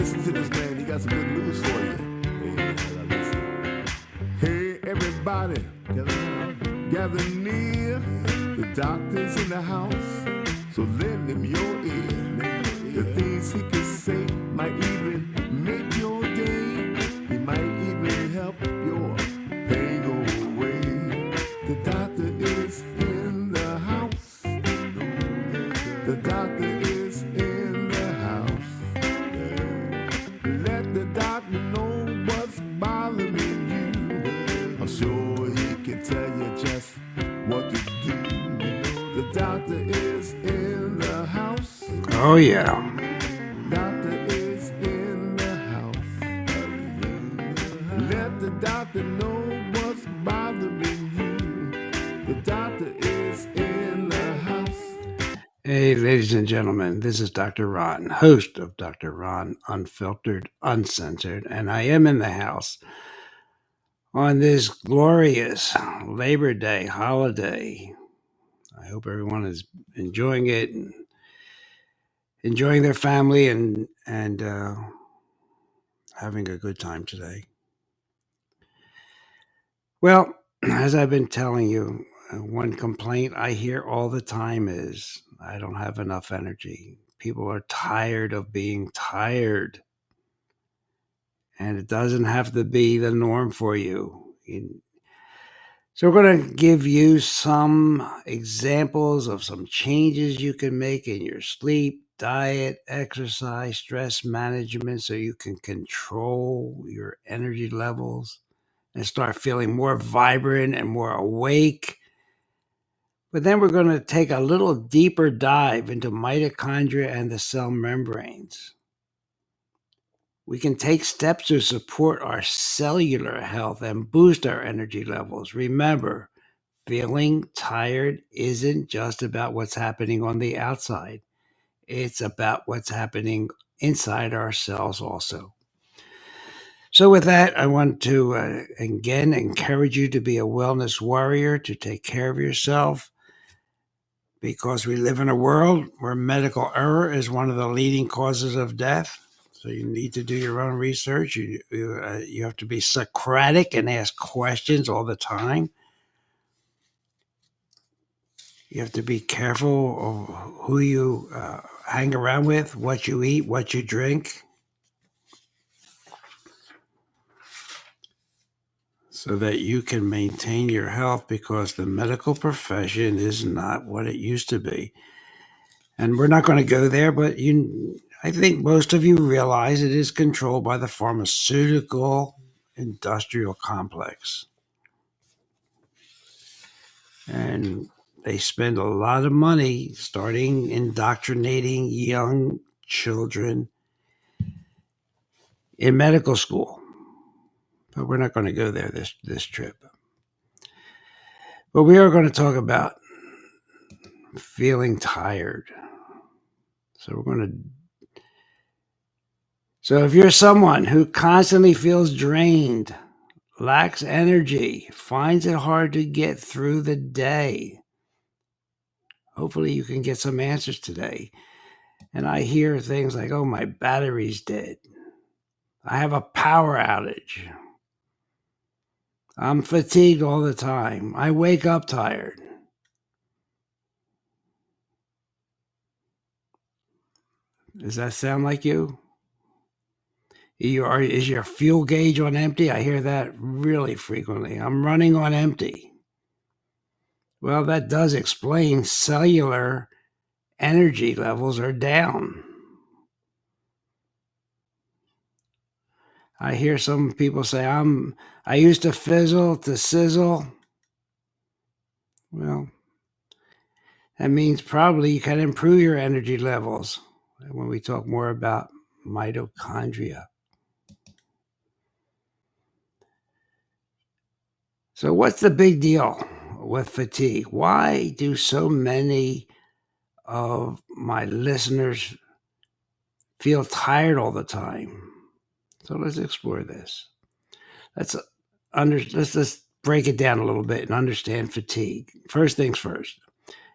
listen to this, man. He got some good news for you. Hey, everybody, gather near. The doctor's in the house, so lend him your ear. The things he can say might even make your day. He might even help your pain go away. The doctor is in the house. The doctor is in the house. Let the doctor know what's bothering you. I'm sure he can tell you just what to do. The doctor is in the house. Oh, yeah. Doctor is in the house. Let the doctor know what's bothering you. The doctor is in the house. Hey, ladies and gentlemen, this is Dr. Ron, host of Dr. Ron Unfiltered, Uncensored, and I am in the house on this glorious Labor Day holiday. I hope everyone is enjoying it and enjoying their family and having a good time today. Well, as I've been telling you, one complaint I hear all the time is I don't have enough energy. People are tired of being tired. And it doesn't have to be the norm for you. So we're going to give you some examples of some changes you can make in your sleep, diet, exercise, stress management so you can control your energy levels and start feeling more vibrant and more awake. But then we're going to take a little deeper dive into mitochondria and the cell membranes. We can take steps to support our cellular health and boost our energy levels. Remember, feeling tired isn't just about what's happening on the outside. It's about what's happening inside ourselves also. So with that, I want to again encourage you to be a wellness warrior, to take care of yourself, because we live in a world where medical error is one of the leading causes of death. So you need to do your own research. You have to be Socratic and ask questions all the time. You have to be careful of who you hang around with, what you eat, what you drink, so that you can maintain your health, because the medical profession is not what it used to be. And we're not going to go there, but I think most of you realize it is controlled by the pharmaceutical industrial complex. And they spend a lot of money starting indoctrinating young children in medical school. But we're not going to go there this trip. But we are going to talk about feeling tired. So if you're someone who constantly feels drained, lacks energy, finds it hard to get through the day, hopefully you can get some answers today. And I hear things like, oh, my battery's dead. I have a power outage. I'm fatigued all the time. I wake up tired. Does that sound like you? Is your fuel gauge on empty? I hear that really frequently. I'm running on empty. Well, that does explain cellular energy levels are down. I hear some people say, I used to fizzle to sizzle. Well, that means probably you can improve your energy levels when we talk more about mitochondria. So what's the big deal with fatigue? Why do so many of my listeners feel tired all the time? So let's explore this. Let's just break it down a little bit and understand fatigue. First things first.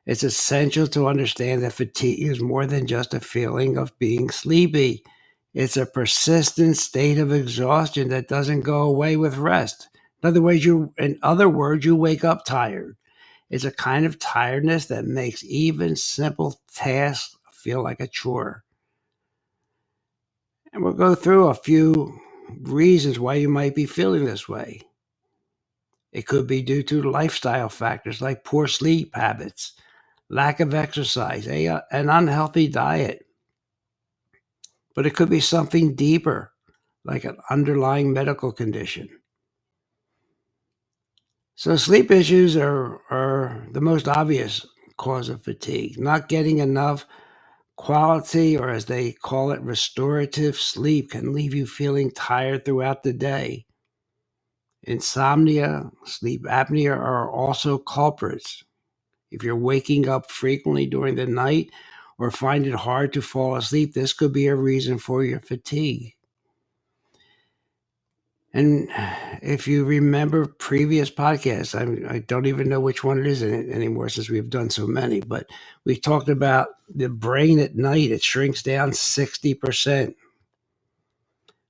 It's essential to understand that fatigue is more than just a feeling of being sleepy. It's a persistent state of exhaustion that doesn't go away with rest. In other words, you wake up tired. It's a kind of tiredness that makes even simple tasks feel like a chore. And we'll go through a few reasons why you might be feeling this way. It could be due to lifestyle factors like poor sleep habits, lack of exercise, an unhealthy diet. But it could be something deeper, like an underlying medical condition. So sleep issues are the most obvious cause of fatigue. Not getting enough quality, or as they call it, restorative sleep can leave you feeling tired throughout the day. Insomnia, sleep apnea are also culprits. If you're waking up frequently during the night or find it hard to fall asleep, this could be a reason for your fatigue. And if you remember previous podcasts, I don't even know which one it is anymore since we've done so many, but we talked about the brain at night. It shrinks down 60%.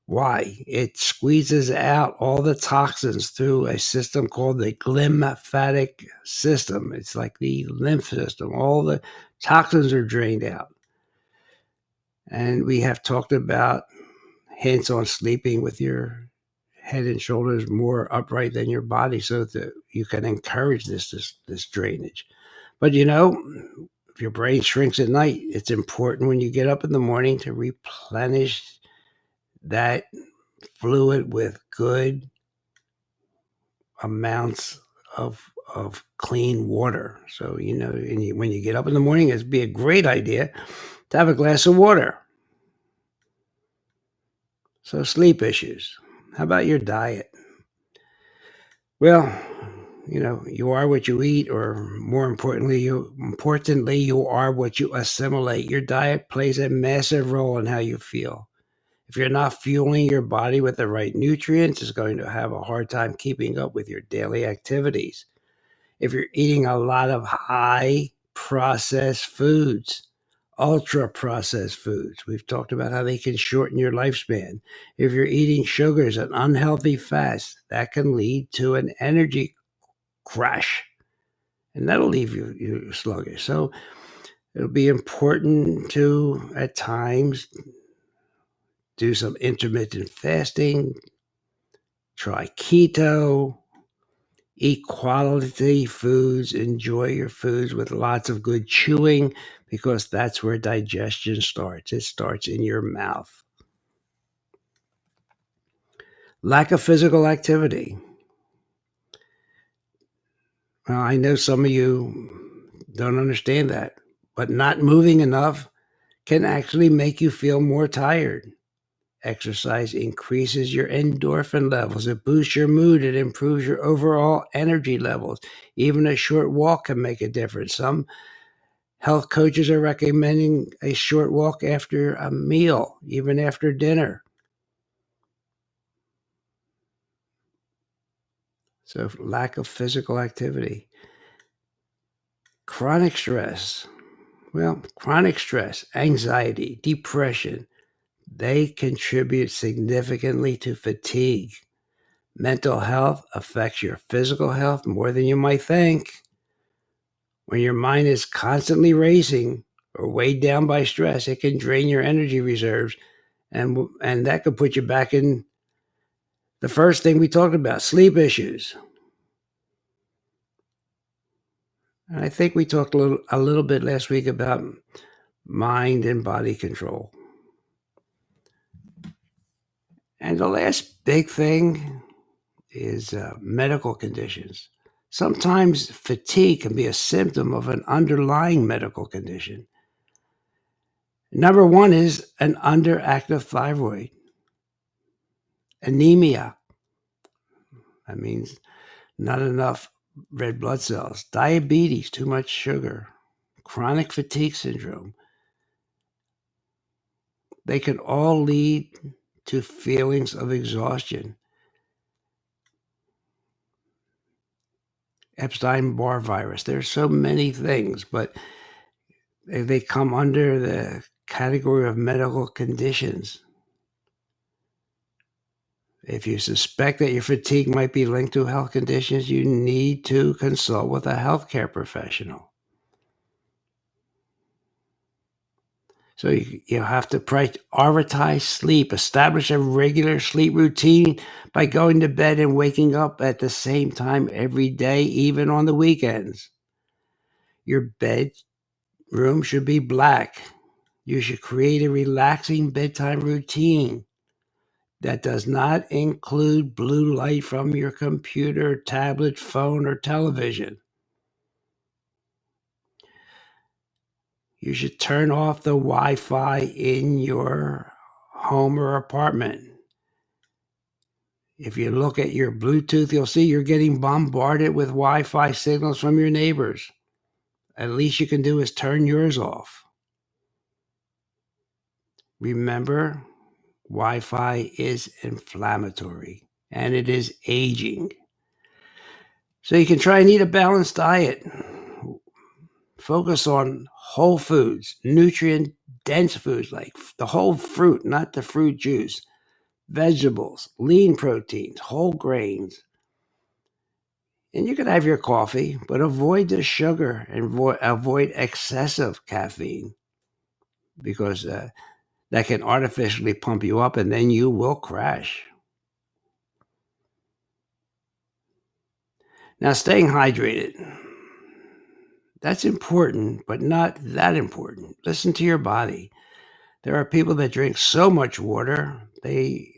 Why? It squeezes out all the toxins through a system called the glymphatic system. It's like the lymph system. All the toxins are drained out. And we have talked about hints on sleeping with your head and shoulders more upright than your body so that you can encourage this drainage. But if your brain shrinks at night, it's important when you get up in the morning to replenish that fluid with good amounts of clean water. So, when you get up in the morning, it'd be a great idea to have a glass of water. So sleep issues. How about your diet? Well, you are what you eat, or more importantly, you are what you assimilate. Your diet plays a massive role in how you feel. If you're not fueling your body with the right nutrients, it's going to have a hard time keeping up with your daily activities. If you're eating a lot of high processed foods, ultra processed foods, we've talked about how they can shorten your lifespan. If you're eating sugars and unhealthy fats, that can lead to an energy crash, and that'll leave you sluggish. So it'll be important to, at times, do some intermittent fasting, try keto, eat quality foods, enjoy your foods with lots of good chewing, because that's where digestion starts. It starts in your mouth. Lack of physical activity. Well, I know some of you don't understand that, but not moving enough can actually make you feel more tired. Exercise increases your endorphin levels. It boosts your mood. It improves your overall energy levels. Even a short walk can make a difference. Some health coaches are recommending a short walk after a meal, even after dinner. So, lack of physical activity. Chronic stress. Well, chronic stress, anxiety, depression, they contribute significantly to fatigue. Mental health affects your physical health more than you might think. When your mind is constantly racing or weighed down by stress, it can drain your energy reserves, and that could put you back in the first thing we talked about, sleep issues. And I think we talked a little bit last week about mind and body control. And the last big thing is medical conditions. Sometimes fatigue can be a symptom of an underlying medical condition. Number one is an underactive thyroid. Anemia. That means not enough red blood cells. Diabetes, too much sugar. Chronic fatigue syndrome. They can all lead to feelings of exhaustion. Epstein-Barr virus. There's so many things, but they come under the category of medical conditions. If you suspect that your fatigue might be linked to health conditions, you need to consult with a healthcare professional. So you have to prioritize sleep. Establish a regular sleep routine by going to bed and waking up at the same time every day, even on the weekends. Your bedroom should be black. You should create a relaxing bedtime routine that does not include blue light from your computer, tablet, phone, or television. You should turn off the Wi-Fi in your home or apartment. If you look at your Bluetooth, you'll see you're getting bombarded with Wi-Fi signals from your neighbors. At least you can do is turn yours off. Remember, Wi-Fi is inflammatory and it is aging. So you can try and eat a balanced diet. Focus on whole foods, nutrient-dense foods like the whole fruit, not the fruit juice, vegetables, lean proteins, whole grains. And you can have your coffee, but avoid the sugar and avoid excessive caffeine because that can artificially pump you up and then you will crash. Now, staying hydrated. That's important, but not that important. Listen to your body. There are people that drink so much water, they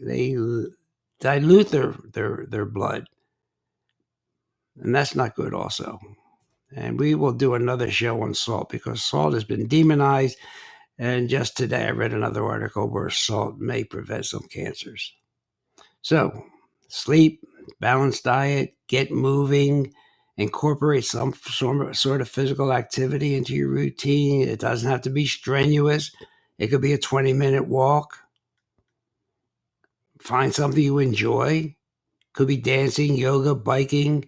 dilute their blood. And that's not good also. And we will do another show on salt because salt has been demonized. And just today I read another article where salt may prevent some cancers. So sleep, balanced diet, get moving, incorporate some sort of physical activity into your routine. It doesn't have to be strenuous. It could be a 20-minute walk. Find something you enjoy. Could be dancing, yoga, biking,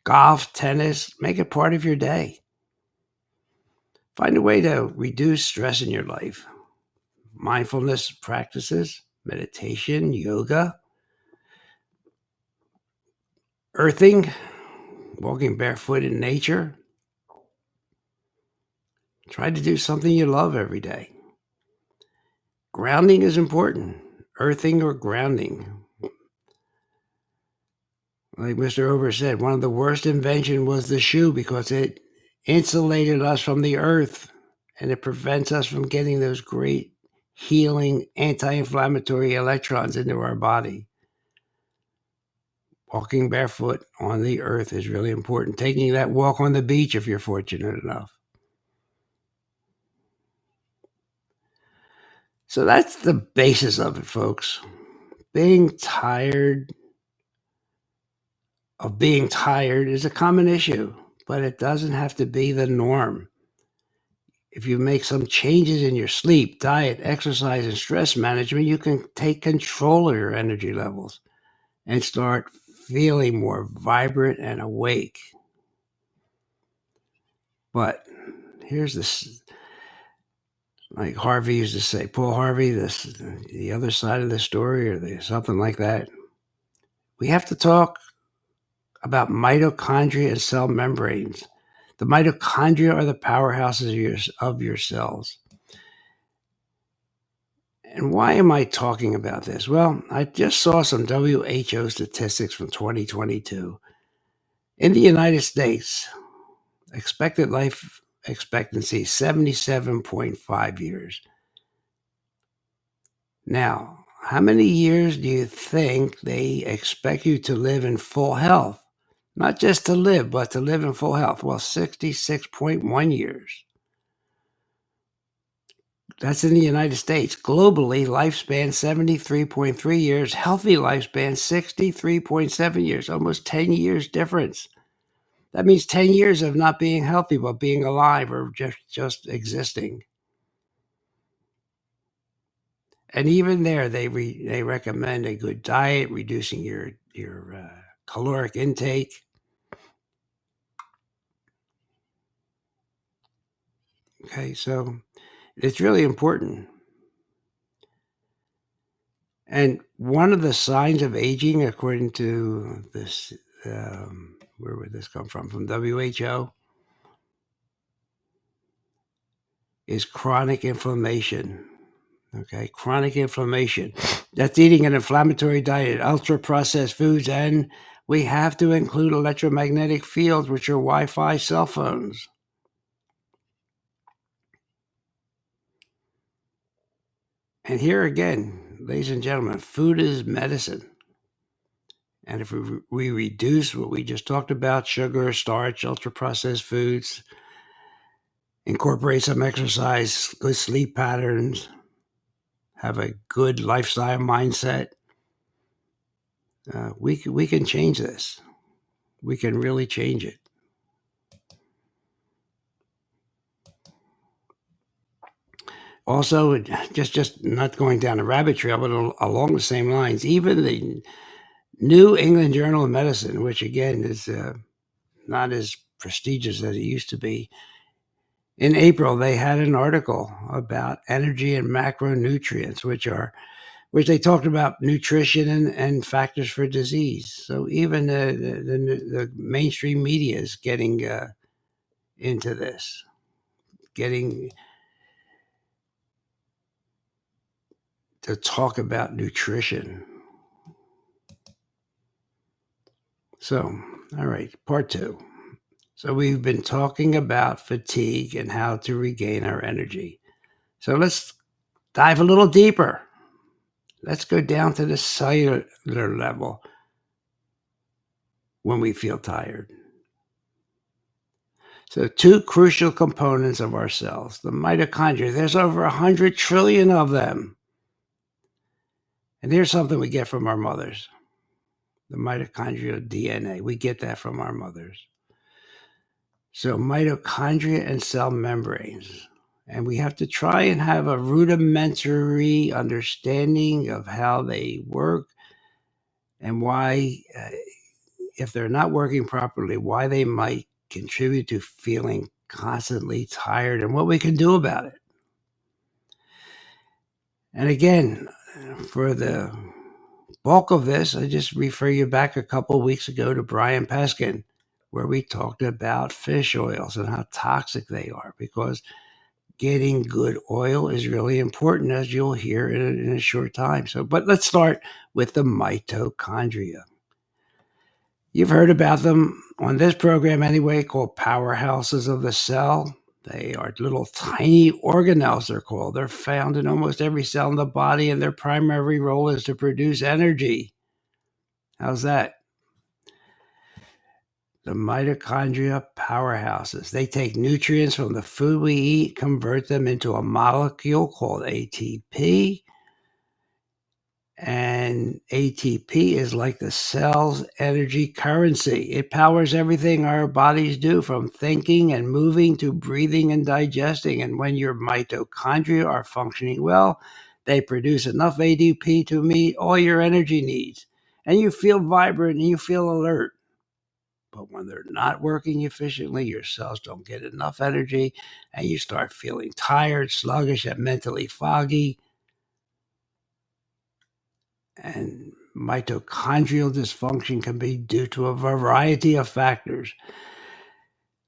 golf, tennis. Make it part of your day. Find a way to reduce stress in your life. Mindfulness practices, meditation, yoga, earthing, walking barefoot in nature. Try to do something you love every day. Grounding is important. Earthing or grounding. Like Mr. Ober said, one of the worst inventions was the shoe because it insulated us from the earth and it prevents us from getting those great healing anti-inflammatory electrons into our body. Walking barefoot on the earth is really important. Taking that walk on the beach if you're fortunate enough. So that's the basis of it, folks. Being tired is a common issue, but it doesn't have to be the norm. If you make some changes in your sleep, diet, exercise, and stress management, you can take control of your energy levels and start feeling more vibrant and awake. But here's this, like Harvey used to say, Paul Harvey, the other side of the story or something like that. We have to talk about mitochondria and cell membranes. The mitochondria are the powerhouses of your cells. And why am I talking about this? Well, I just saw some WHO statistics from 2022. In the United States, expected life expectancy 77.5 years. Now, how many years do you think they expect you to live in full health? Not just to live, but to live in full health. Well, 66.1 years. That's in the United States. Globally, lifespan 73.3 years, healthy lifespan 63.7 years, almost 10 years difference. That means 10 years of not being healthy, but being alive or just existing. And even there, they recommend a good diet, reducing your caloric intake. Okay, so it's really important. And One of the signs of aging, according to this, where would this come from? From WHO, is chronic inflammation. Okay, chronic inflammation. That's eating an inflammatory diet, ultra processed foods, and we have to include electromagnetic fields, which are Wi Fi cell phones. And here again, ladies and gentlemen, food is medicine. And if we reduce what we just talked about, sugar, starch, ultra processed foods, incorporate some exercise, good sleep patterns, have a good lifestyle mindset, we can change this. We can really change it. Also, just not going down a rabbit trail, but along the same lines, even the New England Journal of Medicine, which again is not as prestigious as it used to be, in April they had an article about energy and macronutrients, which they talked about nutrition and factors for disease. So even the mainstream media is getting into this, getting to talk about nutrition. So, all right, part 2. So we've been talking about fatigue and how to regain our energy. So let's dive a little deeper. Let's go down to the cellular level when we feel tired. So 2 crucial components of our cells, the mitochondria, there's over 100 trillion of them. And here's something we get from our mothers, the mitochondrial DNA. We get that from our mothers. So mitochondria and cell membranes. And we have to try and have a rudimentary understanding of how they work and why, if they're not working properly, why they might contribute to feeling constantly tired and what we can do about it. And again, for the bulk of this, I just refer you back a couple of weeks ago to Brian Peskin, where we talked about fish oils and how toxic they are, because getting good oil is really important, as you'll hear in a short time. So, but let's start with the mitochondria. You've heard about them on this program anyway, called powerhouses of the cell. They are little tiny organelles, they're called. They're found in almost every cell in the body, and their primary role is to produce energy. How's that? The mitochondria powerhouses. They take nutrients from the food we eat, convert them into a molecule called ATP. And ATP is like the cell's energy currency. It powers everything our bodies do, from thinking and moving to breathing and digesting. And when your mitochondria are functioning well, they produce enough ATP to meet all your energy needs. And you feel vibrant and you feel alert. But when they're not working efficiently, your cells don't get enough energy and you start feeling tired, sluggish, and mentally foggy. And mitochondrial dysfunction can be due to a variety of factors.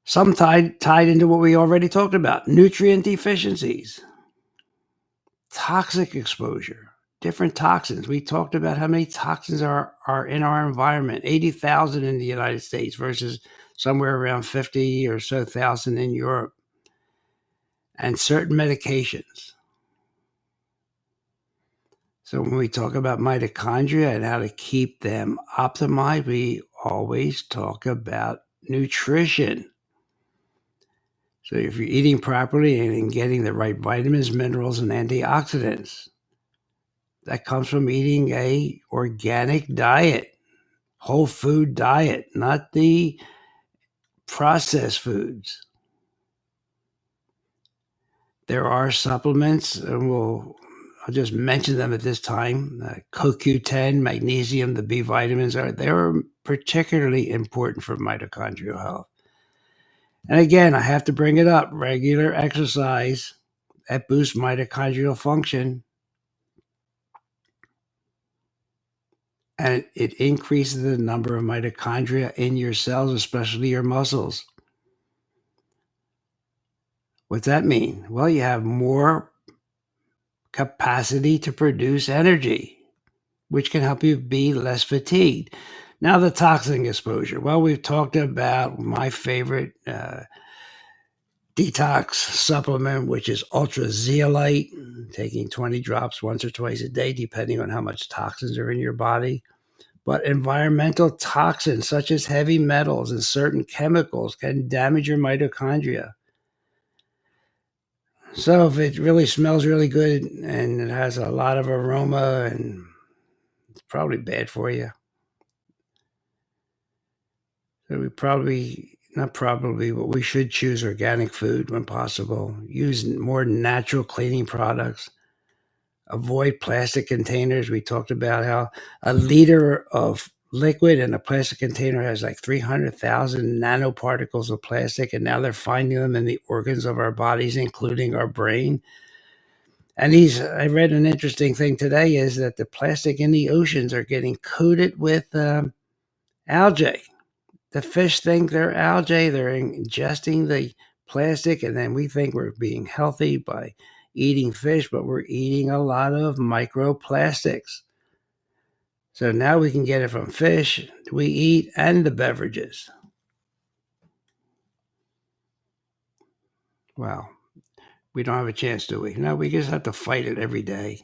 Some tied into what we already talked about: nutrient deficiencies, toxic exposure, different toxins. We talked about how many toxins are in our environment, 80,000 in the United States versus somewhere around 50 or so thousand in Europe. And certain medications. So when we talk about mitochondria and how to keep them optimized, we always talk about nutrition. So if you're eating properly and getting the right vitamins, minerals, and antioxidants, that comes from eating a organic diet, whole food diet, not the processed foods. There are supplements, and I'll just mention them at this time. CoQ10, magnesium, the B vitamins they're particularly important for mitochondrial health. And again, I have to bring it up: regular exercise that boosts mitochondrial function. and it increases the number of mitochondria in your cells, especially your muscles. What's that mean? Well, you have more capacity to produce energy, which can help you be less fatigued. Now, the toxin exposure. Well, we've talked about my favorite detox supplement, which is ultra zeolite, taking 20 drops once or twice a day, depending on how much toxins are in your body. But environmental toxins, such as heavy metals and certain chemicals, can damage your mitochondria. So if it really smells really good and it has a lot of aroma, and it's probably bad for you. So but we should choose organic food when possible. Use more natural cleaning products. Avoid plastic containers. We talked about how a liter of liquid in a plastic container has like 300,000 nanoparticles of plastic, and now they're finding them in the organs of our bodies, including our brain. And I read an interesting thing today is that the plastic in the oceans are getting coated with algae. The fish think they're algae. They're ingesting the plastic, and then we think we're being healthy by eating fish, but we're eating a lot of microplastics. So now we can get it from fish we eat and the beverages. Wow. We don't have a chance, do we? No, we just have to fight it every day.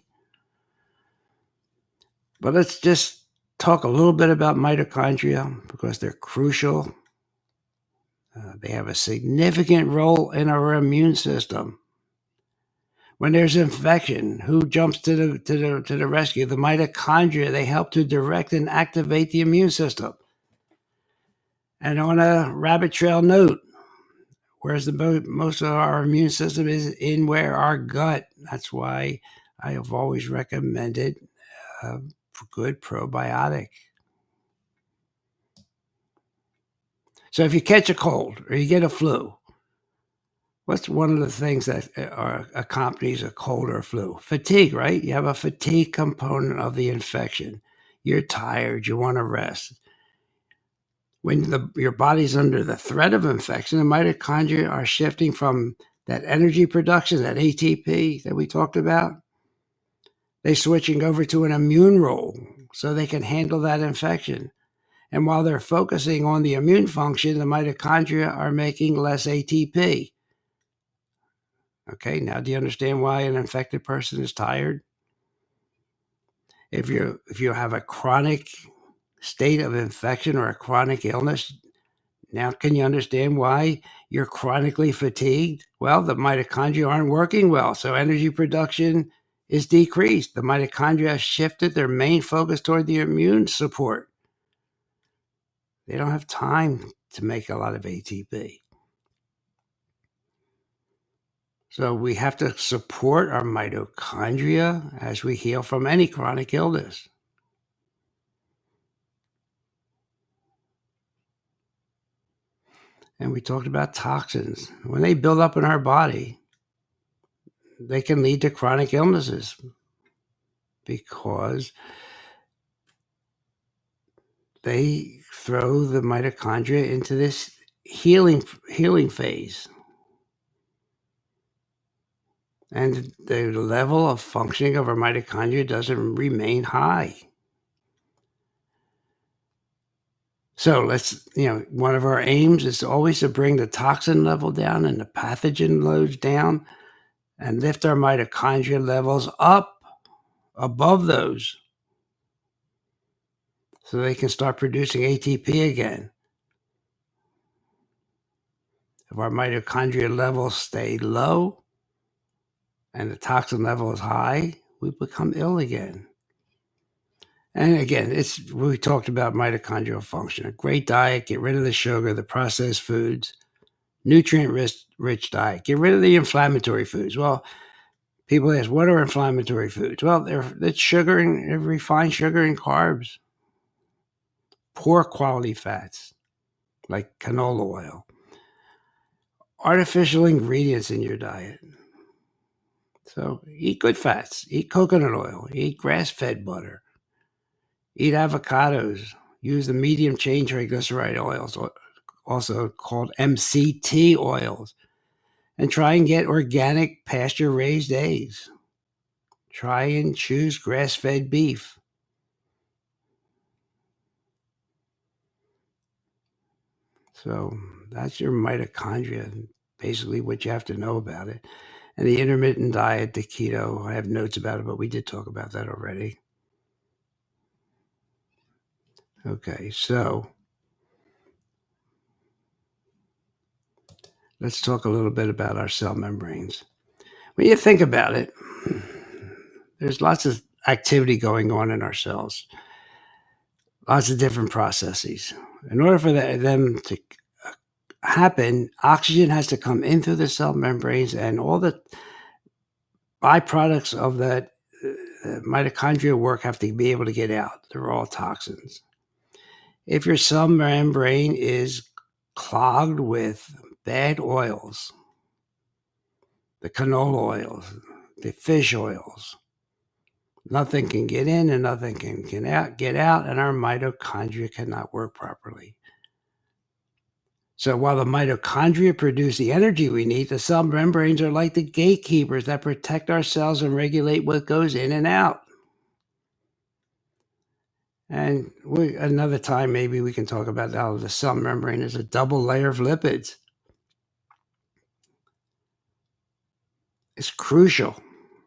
But let's just talk a little bit about mitochondria because they're crucial. They have a significant role in our immune system. When there's infection, who jumps to the rescue? The mitochondria. They help to direct and activate the immune system. And on a rabbit trail note, whereas most of our immune system is in our gut. That's why I have always recommended a good probiotic. So if you catch a cold or you get a flu, what's one of the things that accompanies a cold or a flu? Fatigue, right? You have a fatigue component of the infection. You're tired. You want to rest. When your body's under the threat of infection, the mitochondria are shifting from that energy production, that ATP that we talked about. They're switching over to an immune role so they can handle that infection. And while they're focusing on the immune function, the mitochondria are making less ATP. Okay, now do you understand why an infected person is tired? If you have a chronic state of infection or a chronic illness, now can you understand why you're chronically fatigued? Well, the mitochondria aren't working well, so energy production is decreased. The mitochondria shifted their main focus toward the immune support. They don't have time to make a lot of ATP. So we have to support our mitochondria as we heal from any chronic illness. And we talked about toxins. When they build up in our body, they can lead to chronic illnesses because they throw the mitochondria into this healing phase. And the level of functioning of our mitochondria doesn't remain high. So one of our aims is always to bring the toxin level down and the pathogen loads down and lift our mitochondria levels up above those so they can start producing ATP again. If our mitochondria levels stay low and the toxin level is high, we become ill again. And again, we talked about mitochondrial function. A great diet, get rid of the sugar, the processed foods, nutrient-rich diet. Get rid of the inflammatory foods. Well, people ask, what are inflammatory foods? Well, it's sugar and refined sugar and carbs. Poor quality fats, like canola oil. Artificial ingredients in your diet. So eat good fats. Eat coconut oil. Eat grass-fed butter. Eat avocados. Use the medium chain triglyceride oils, also called MCT oils. And try and get organic pasture-raised eggs. Try and choose grass-fed beef. So that's your mitochondria, basically what you have to know about it. And the intermittent diet, the keto, I have notes about it, but we did talk about that already. Okay, so let's talk a little bit about our cell membranes. When you think about it, there's lots of activity going on in our cells, lots of different processes. In order for them to happen, oxygen has to come in through the cell membranes, and all the byproducts of that mitochondrial work have to be able to get out. They're all toxins. If your cell membrane is clogged with bad oils, the canola oils, the fish oils, nothing can get in and nothing can get out, and our mitochondria cannot work properly. So while the mitochondria produce the energy we need, the cell membranes are like the gatekeepers that protect our cells and regulate what goes in and out. And another time, maybe we can talk about how the cell membrane is a double layer of lipids. It's crucial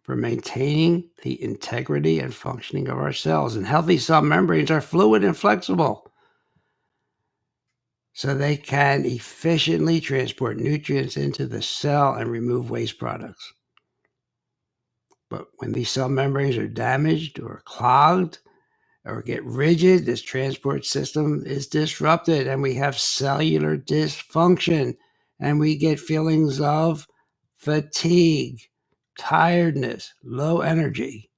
for maintaining the integrity and functioning of our cells. And healthy cell membranes are fluid and flexible, so they can efficiently transport nutrients into the cell and remove waste products. But when these cell membranes are damaged or clogged or get rigid, this transport system is disrupted and we have cellular dysfunction and we get feelings of fatigue, tiredness, low energy.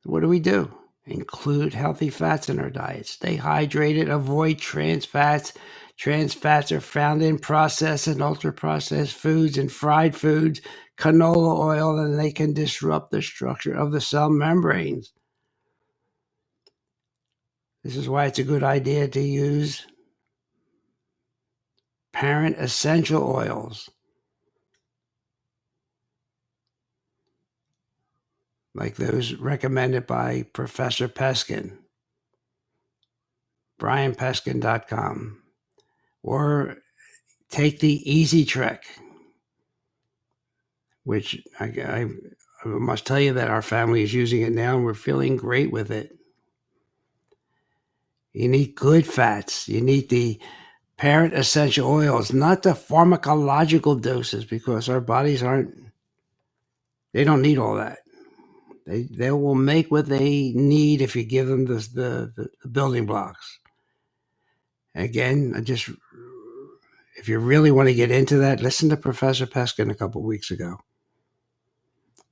What do? Include healthy fats in our diet. Stay hydrated. Avoid trans fats. Trans fats are found in processed and ultra-processed foods and fried foods, canola oil, and they can disrupt the structure of the cell membranes. This is why it's a good idea to use parent essential oils, like those recommended by Professor Peskin, brianpeskin.com, or take the Easy Trek, which I must tell you that our family is using it now and we're feeling great with it. You need good fats. You need the parent essential oils, not the pharmacological doses, because our bodies they don't need all that. They will make what they need if you give them the building blocks. Again, if you really want to get into that, listen to Professor Peskin a couple weeks ago.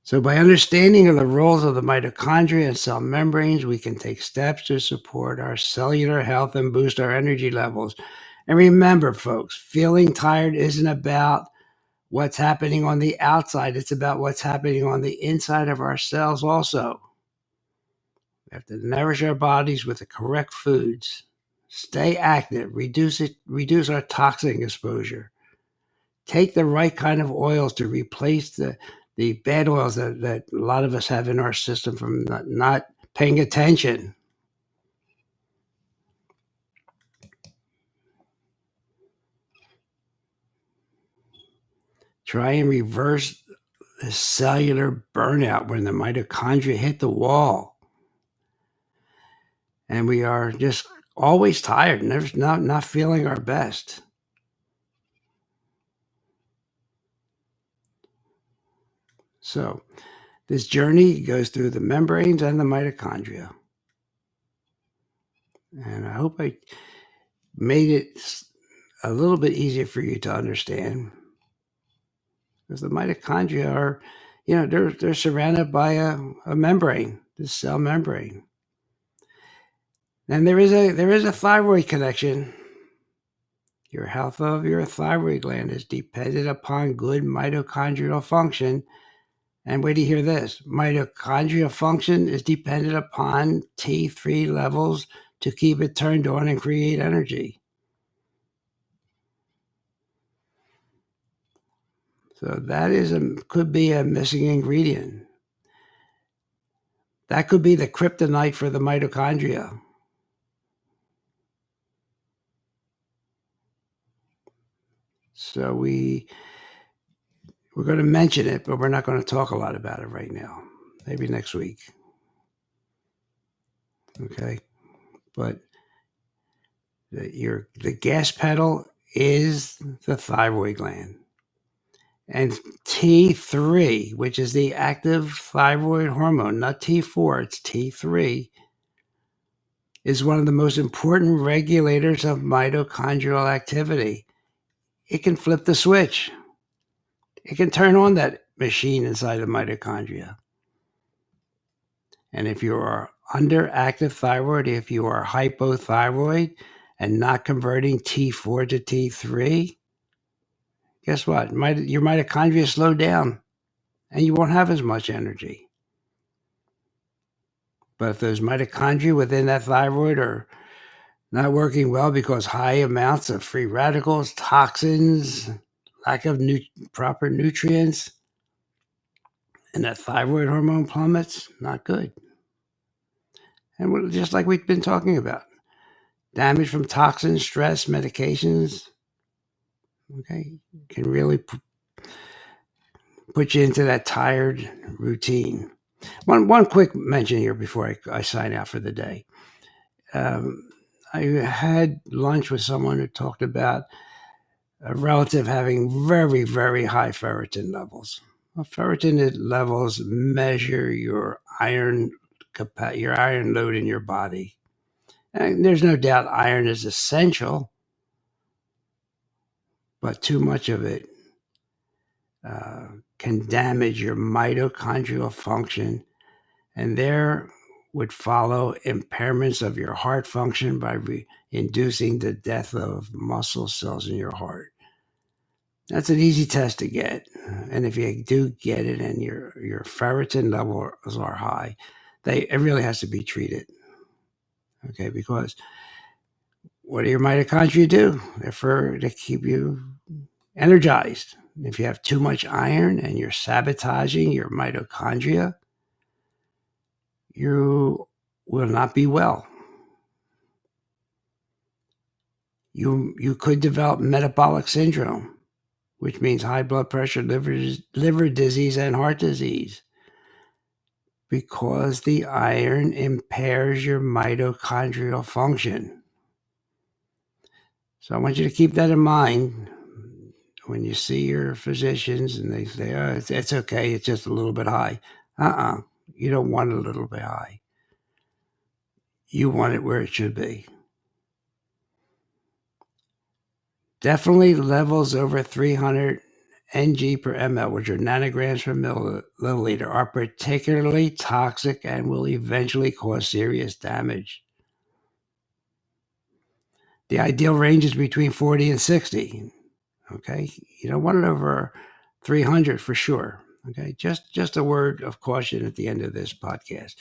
So by understanding of the roles of the mitochondria and cell membranes, we can take steps to support our cellular health and boost our energy levels. And remember, folks, feeling tired isn't about what's happening on the outside. It's about what's happening on the inside of our cells also. We have to nourish our bodies with the correct foods. Stay active. Reduce our toxic exposure. Take the right kind of oils to replace the bad oils that a lot of us have in our system from not paying attention. Try and reverse the cellular burnout when the mitochondria hit the wall. And we are just always tired, not feeling our best. So this journey goes through the membranes and the mitochondria. And I hope I made it a little bit easier for you to understand. Because the mitochondria are, they're surrounded by a membrane, the cell membrane. And there is a thyroid connection. Your health of your thyroid gland is dependent upon good mitochondrial function. And wait to hear this. Mitochondria function is dependent upon T3 levels to keep it turned on and create energy. So that could be a missing ingredient. That could be the kryptonite for the mitochondria. So we're going to mention it, but we're not going to talk a lot about it right now. Maybe next week. Okay. But the gas pedal is the thyroid gland. And T3, which is the active thyroid hormone, not T4, it's T3, is one of the most important regulators of mitochondrial activity. It can flip the switch. It can turn on that machine inside the mitochondria. And if you are underactive thyroid, if you are hypothyroid and not converting T4 to T3, guess what? Your mitochondria slow down and you won't have as much energy. But if those mitochondria within that thyroid are not working well because high amounts of free radicals, toxins, lack of proper nutrients, and that thyroid hormone plummets, not good. And just like we've been talking about, damage from toxins, stress, medications, okay, can really put you into that tired routine. One quick mention here before I sign out for the day. I had lunch with someone who talked about a relative having very, very high ferritin levels. Well, ferritin levels measure your iron load in your body. And there's no doubt iron is essential, but too much of it can damage your mitochondrial function, and there would follow impairments of your heart function by inducing the death of muscle cells in your heart. That's an easy test to get. And if you do get it and your ferritin levels are high, it really has to be treated. Okay, because what do your mitochondria do? They're to keep you energized. If you have too much iron and you're sabotaging your mitochondria, you will not be well. You could develop metabolic syndrome, which means high blood pressure, liver disease, and heart disease, because the iron impairs your mitochondrial function. So I want you to keep that in mind when you see your physicians and they say, oh, it's okay, it's just a little bit high. You don't want it a little bit high. You want it where it should be. Definitely levels over 300 ng per ml, which are nanograms per milliliter, are particularly toxic and will eventually cause serious damage. The ideal range is between 40 and 60. Okay, you don't want it over 300 for sure. Okay, just a word of caution at the end of this podcast.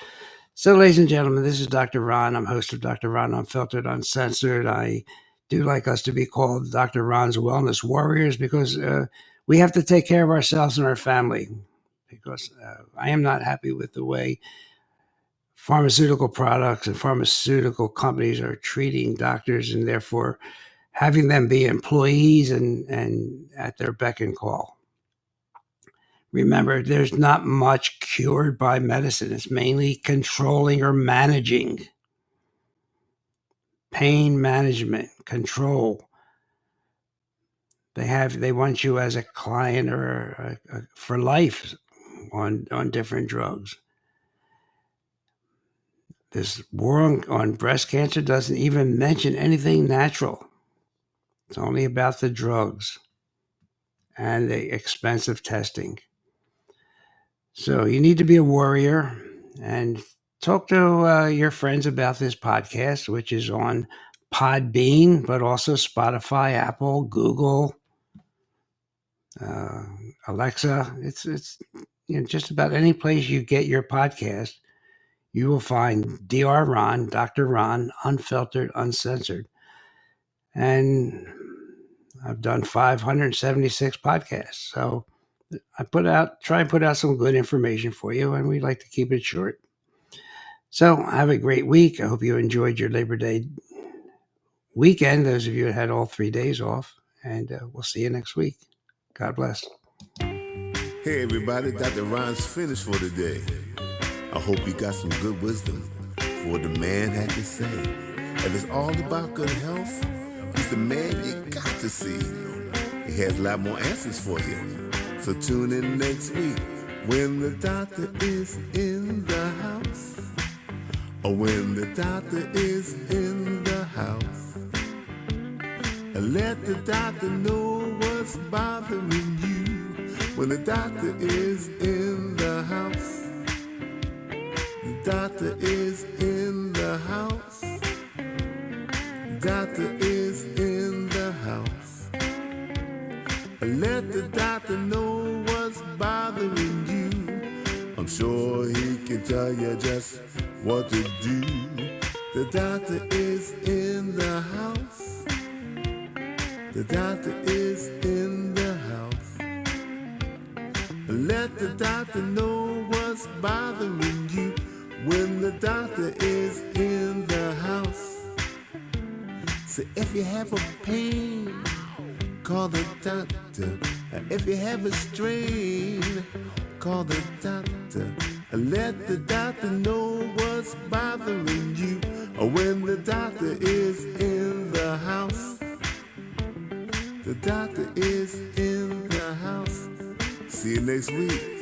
So, ladies and gentlemen, this is Dr. Ron. I'm host of Dr. Ron Unfiltered, Uncensored. I do like us to be called Dr. Ron's Wellness Warriors because we have to take care of ourselves and our family, because I am not happy with the way pharmaceutical products and pharmaceutical companies are treating doctors, and therefore having them be employees and at their beck and call. Remember, there's not much cured by medicine. It's mainly controlling or managing. Pain management, control. They want you as a client or for life on different drugs. This war on breast cancer doesn't even mention anything natural. It's only about the drugs and the expensive testing. So you need to be a warrior and talk to your friends about this podcast, which is on Podbean, but also Spotify, Apple, Google, Alexa. It's just about any place you get your podcast, you will find Dr. Ron, Dr. Ron, unfiltered, uncensored. And I've done 576 podcasts. So I try and put out some good information for you, and we like to keep it short. So have a great week. I hope you enjoyed your Labor Day weekend, those of you that had all 3 days off, and we'll see you next week. God bless. Hey everybody, Dr. Ron's finished for today. I hope you got some good wisdom for what the man had to say. If it's all about good health, he's the man you got to see. He has a lot more answers for you. So tune in next week when the doctor is in the house. Or when the doctor is in the house. And let the doctor know what's bothering you. When the doctor is in the house. The doctor is in the house. The doctor is in the house. And let the doctor know what's bothering you. I'm sure he can tell you just what to do. The doctor is in the house. The doctor is in the house. Let the doctor know what's bothering you. When the doctor is in the house. So if you have a pain, call the doctor. If you have a strain, call the doctor. Let the doctor know what's bothering you. When the doctor is in the house. The doctor is in the house. See you next week.